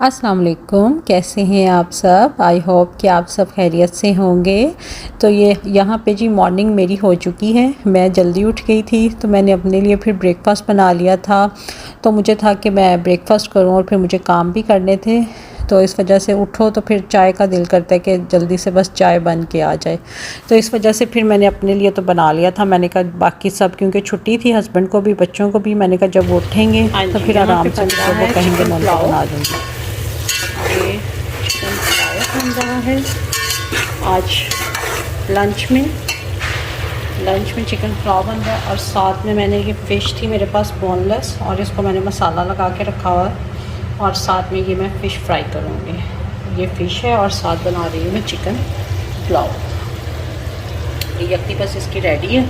अस्सलाम वालेकुम, कैसे हैं आप सब। आई होप कि आप सब खैरियत से होंगे। तो ये यहाँ पे जी मॉर्निंग मेरी हो चुकी है। मैं जल्दी उठ गई थी तो मैंने अपने लिए फिर ब्रेकफ़ास्ट बना लिया था। तो मुझे था कि मैं ब्रेकफ़ास्ट करूँ और फिर मुझे काम भी करने थे। तो इस वजह से उठो तो फिर चाय का दिल करता है कि जल्दी से बस चाय बन के आ जाए। तो इस वजह से फिर मैंने अपने लिए तो बना लिया था। मैंने कहा बाकी सब क्योंकि छुट्टी थी, हस्बैंड को भी बच्चों को भी, मैंने कहा जब वो उठेंगे तो फिर आराम से जब वो कहेंगे मैं उनको बना दूँगी। ये चिकन पुलाव बन रहा है आज लंच में चिकन पुलाव बन रहा है। और साथ में मैंने ये फ़िश थी मेरे पास बोनलेस, और इसको मैंने मसाला लगा के रखा हुआ है। और साथ में ये मैं फ़िश फ्राई करूँगी। ये फ़िश है और साथ बना रही हूँ मैं चिकन पुलाव। ये यखनी बस इसकी रेडी है।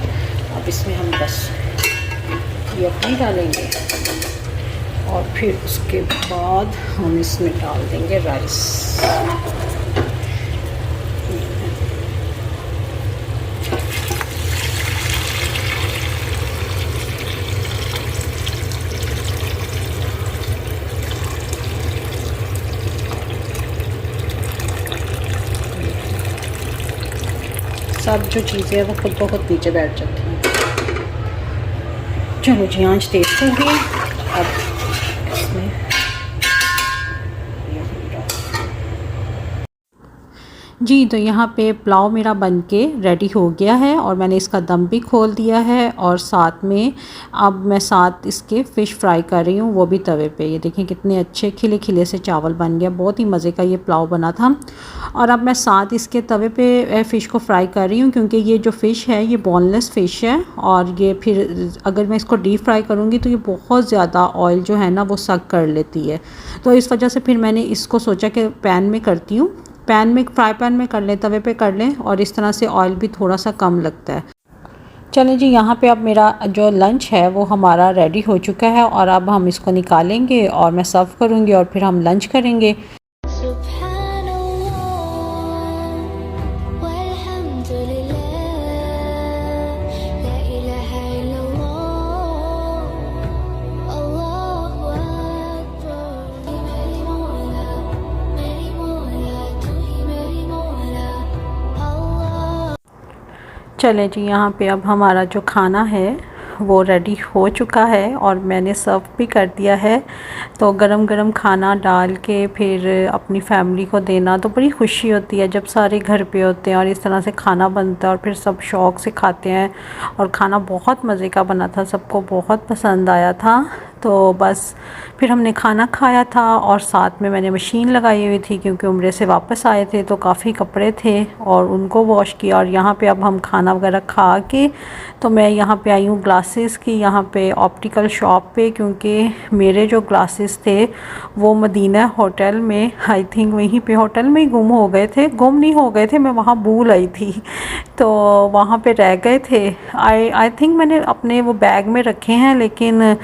अब इसमें हम बस यखनी डालेंगे और फिर उसके बाद हम इसमें डाल देंगे राइस। सब जो चीज़ें हैं वो खुद ब खुद नीचे बैठ जाती हैं। चलो जी, आंच तेज़ कर दी। अब इसमें जी, तो यहाँ पे पुलाव मेरा बन के रेडी हो गया है और मैंने इसका दम भी खोल दिया है। और साथ में अब मैं साथ इसके फ़िश फ्राई कर रही हूँ, वो भी तवे पे। ये देखें कितने अच्छे खिले खिले से चावल बन गया, बहुत ही मज़े का ये पुलाव बना था। और अब मैं साथ इसके तवे पे फ़िश को फ्राई कर रही हूँ, क्योंकि ये जो फ़िश है ये बोनलेस फ़िश है। और ये फिर अगर मैं इसको डीप फ्राई करूँगी तो ये बहुत ज़्यादा ऑयल जो है ना वो सक कर लेती है। तो इस वजह से फिर मैंने इसको सोचा कि पैन में करती हूँ, फ्राई पैन में कर लें, तवे पे कर लें, और इस तरह से ऑयल भी थोड़ा सा कम लगता है। चलें जी, यहाँ पे अब मेरा जो लंच है वो हमारा रेडी हो चुका है और अब हम इसको निकालेंगे और मैं सर्व करूँगी और फिर हम लंच करेंगे। चलें जी, यहाँ पे अब हमारा जो खाना है वो रेडी हो चुका है और मैंने सर्व भी कर दिया है। तो गरम गरम खाना डाल के फिर अपनी फैमिली को देना तो बड़ी खुशी होती है जब सारे घर पे होते हैं और इस तरह से खाना बनता है और फिर सब शौक़ से खाते हैं। और खाना बहुत मज़े का बना था, सबको बहुत पसंद आया था। तो बस फिर हमने खाना खाया था और साथ में मैंने मशीन लगाई हुई थी, क्योंकि उम्रे से वापस आए थे तो काफ़ी कपड़े थे और उनको वॉश किया। और यहाँ पे अब हम खाना वगैरह खा के तो मैं यहाँ पे आई हूँ ग्लासेस की यहाँ पे ऑप्टिकल शॉप पे, क्योंकि मेरे जो ग्लासेस थे वो मदीना होटल में, आई थिंक वहीं पे होटल में ही गुम हो गए थे। गुम नहीं हो गए थे, मैं वहाँ भूल आई थी तो वहाँ पे रह गए थे। आई थिंक मैंने अपने वो बैग में रखे हैं, लेकिन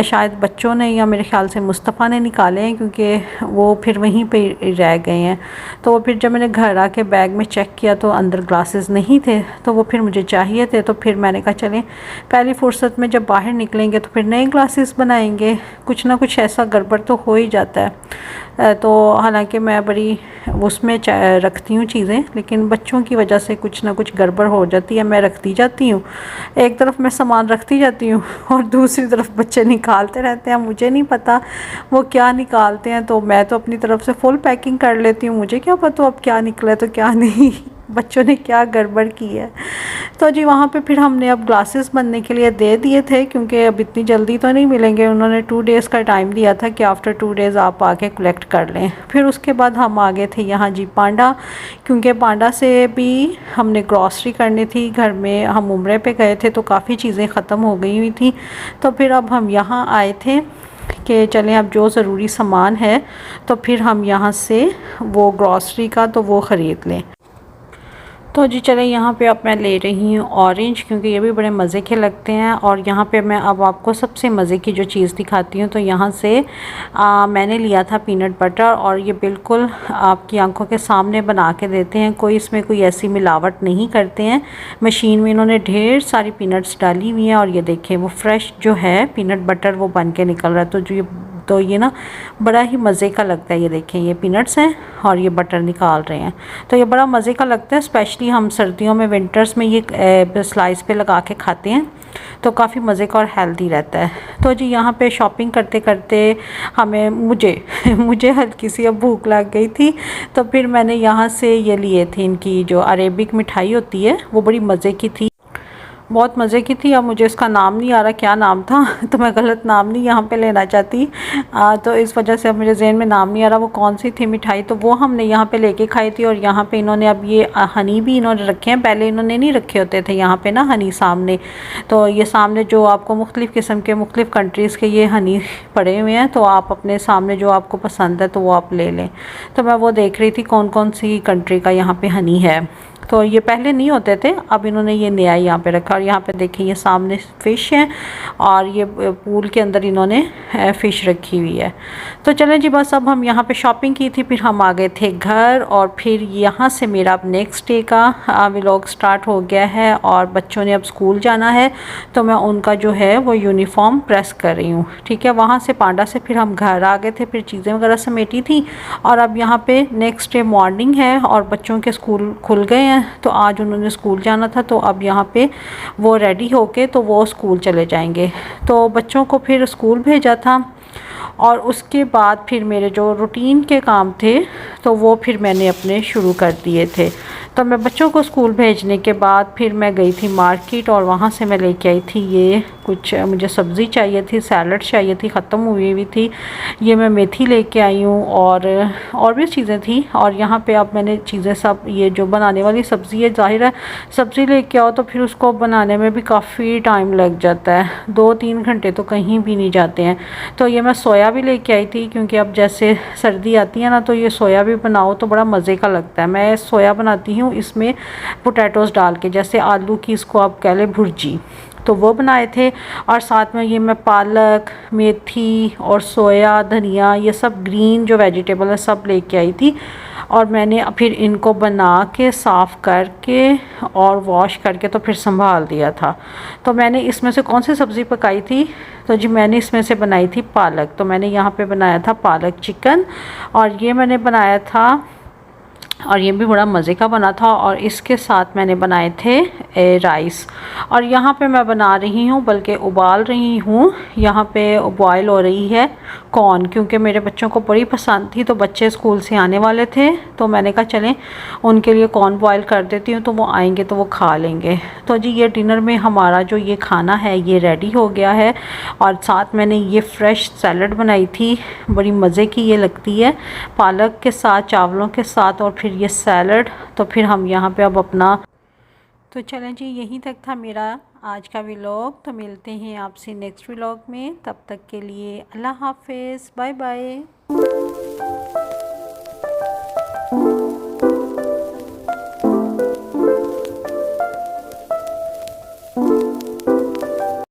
शायद बच्चों ने या मेरे ख्याल से मुस्तफ़ा ने निकाले हैं, क्योंकि वो फिर वहीं पे रह गए हैं। तो फिर जब मैंने घर आके बैग में चेक किया तो अंदर ग्लासेस नहीं थे, तो वो फिर मुझे चाहिए थे। तो फिर मैंने कहा चलें पहली फुर्सत में जब बाहर निकलेंगे तो फिर नए ग्लासेस बनाएंगे। कुछ ना कुछ ऐसा गड़बड़ तो हो ही जाता है। तो हालांकि मैं बड़ी उसमें रखती हूँ चीज़ें, लेकिन बच्चों की वजह से कुछ ना कुछ गड़बड़ हो जाती है। मैं रखती जाती हूँ, एक तरफ मैं सामान रखती जाती हूँ और दूसरी तरफ बच्चे निकालते रहते हैं। मुझे नहीं पता वो क्या निकालते हैं, तो मैं तो अपनी तरफ से फुल पैकिंग कर लेती हूँ। मुझे क्या पता अब क्या निकला तो क्या नहीं, बच्चों ने क्या गड़बड़ की है। तो जी वहाँ पे फिर हमने अब ग्लासेस बनने के लिए दे दिए थे, क्योंकि अब इतनी जल्दी तो नहीं मिलेंगे। उन्होंने 2 डेज़ का टाइम दिया था कि आफ्टर 2 डेज़ आप आके कलेक्ट कर लें। फिर उसके बाद हम आ गए थे यहाँ जी पांडा, क्योंकि पांडा से भी हमने ग्रॉसरी करनी थी। घर में हम उम्रे पे गए थे तो काफ़ी चीज़ें ख़त्म हो गई हुई थी। तो फिर अब हम यहाँ आए थे कि चलें अब जो ज़रूरी सामान है तो फिर हम यहाँ से वो ग्रॉसरी का तो वो ख़रीद लें। तो जी चलें, यहाँ पे अब मैं ले रही हूँ ऑरेंज, क्योंकि ये भी बड़े मज़े के लगते हैं। और यहाँ पे मैं अब आपको सबसे मज़े की जो चीज़ दिखाती हूँ। तो यहाँ से मैंने लिया था पीनट बटर, और ये बिल्कुल आपकी आंखों के सामने बना के देते हैं। कोई इसमें कोई ऐसी मिलावट नहीं करते हैं। मशीन में इन्होंने ढेर सारी पीनट्स डाली हुई हैं और ये देखें वो फ्रेश जो है पीनट बटर वो बन के निकल रहा है। तो जो ये तो ये ना बड़ा ही मज़े का लगता है। ये देखें, ये पीनट्स हैं और ये बटर निकाल रहे हैं, तो ये बड़ा मज़े का लगता है। स्पेशली हम सर्दियों में, विंटर्स में ये स्लाइस पे लगा के खाते हैं, तो काफ़ी मज़े का और हेल्दी रहता है। तो जी यहाँ पे शॉपिंग करते करते मुझे हल्की सी अब भूख लग गई थी, तो फिर मैंने यहाँ से ये लिए थे, इनकी जो अरेबिक मिठाई होती है वो बड़ी मज़े की थी, बहुत मज़े की थी। अब मुझे इसका नाम नहीं आ रहा क्या नाम था तो मैं गलत नाम नहीं यहाँ पे लेना चाहती, तो इस वजह से अब मुझे ज़हन में नाम नहीं आ रहा वो कौन सी थी मिठाई। तो वो हमने यहाँ पे लेके खाई थी। और यहाँ पे इन्होंने अब ये हनी भी इन्होंने रखे हैं, पहले इन्होंने नहीं रखे होते थे यहाँ पे ना हनी सामने। तो ये सामने जो आपको मुख्तलिफ़ किस्म के, मुख्तलिफ़ कंट्रीज़ के ये हनी पड़े हुए हैं, तो आप अपने सामने जो आपको पसंद है तो वो आप ले लें। तो मैं वो देख रही थी कौन कौन सी कंट्री का यहाँ पे हनी है। तो ये पहले नहीं होते थे, अब इन्होंने ये नया यहाँ पे रखा। और यहाँ पे देखिए ये सामने फ़िश है और ये पूल के अंदर इन्होंने फ़िश रखी हुई है। तो चलें जी, बस अब हम यहाँ पे शॉपिंग की थी, फिर हम आ गए थे घर। और फिर यहाँ से मेरा अब नेक्स्ट डे का व्लॉग स्टार्ट हो गया है। और बच्चों ने अब स्कूल जाना है, तो मैं उनका जो है वो यूनिफॉर्म प्रेस कर रही हूँ। ठीक है, वहाँ से पांडा से फिर हम घर आ गए थे, फिर चीज़ें वगैरह समेटी थी। और अब यहाँ पे नेक्स्ट डे मॉर्निंग है और बच्चों के स्कूल खुल गए हैं, तो आज उन्होंने स्कूल जाना था, तो अब यहाँ पे वो रेडी होके तो वो स्कूल चले जाएंगे। तो बच्चों को फिर स्कूल भेजा था और उसके बाद फिर मेरे जो रूटीन के काम थे तो वो फिर मैंने अपने शुरू कर दिए थे। तो मैं बच्चों को स्कूल भेजने के बाद फिर मैं गई थी मार्केट और वहाँ से मैं लेके आई थी ये कुछ, मुझे सब्ज़ी चाहिए थी, सैलड चाहिए थी, ख़त्म हुई हुई थी। ये मैं मेथी लेके आई हूँ और भी चीज़ें थी। और यहाँ पे अब मैंने चीज़ें सब, ये जो बनाने वाली सब्ज़ी है, ज़ाहिर है सब्ज़ी लेके आओ तो फिर उसको बनाने में भी काफ़ी टाइम लग जाता है, 2-3 घंटे तो कहीं भी नहीं जाते हैं। तो ये मैं सोया भी लेके आई थी, क्योंकि अब जैसे सर्दी आती है ना, तो ये सोया भी बनाओ तो बड़ा मज़े का लगता है। मैं सोया बनाती हूँ इसमें पोटैटोज़ डाल के, जैसे आलू की इसको आप कह लें भुर्जी, तो वो बनाए थे। और साथ में ये मैं पालक, मेथी और सोया, धनिया, ये सब ग्रीन जो वेजिटेबल है सब लेके आई थी। और मैंने फिर इनको बना के साफ़ करके और वॉश करके तो फिर संभाल दिया था। तो मैंने इसमें से कौन सी सब्ज़ी पकाई थी, तो जी मैंने इसमें से बनाई थी पालक। तो मैंने यहाँ पे बनाया था पालक चिकन, और ये मैंने बनाया था, और ये भी बड़ा मज़े का बना था। और इसके साथ मैंने बनाए थे राइस। और यहाँ पे मैं बना रही हूँ, बल्कि उबाल रही हूँ, यहाँ पे बॉयल हो रही है कॉर्न, क्योंकि मेरे बच्चों को बड़ी पसंद थी। तो बच्चे स्कूल से आने वाले थे, तो मैंने कहा चलें उनके लिए कॉर्न बॉयल कर देती हूँ, तो वो आएंगे तो वो खा लेंगे। तो जी ये डिनर में हमारा जो ये खाना है ये रेडी हो गया है। और साथ मैंने ये फ्रेश सैलड बनाई थी, बड़ी मज़े की ये लगती है, पालक के साथ, चावलों के साथ, और फिर ये सैलड। तो फिर हम यहाँ पे अब अपना, तो चलें जी यहीं तक था मेरा आज का व्लॉग। तो मिलते हैं आपसे नेक्स्ट व्लॉग में, तब तक के लिए अल्लाह हाफिज़, बाय बाय।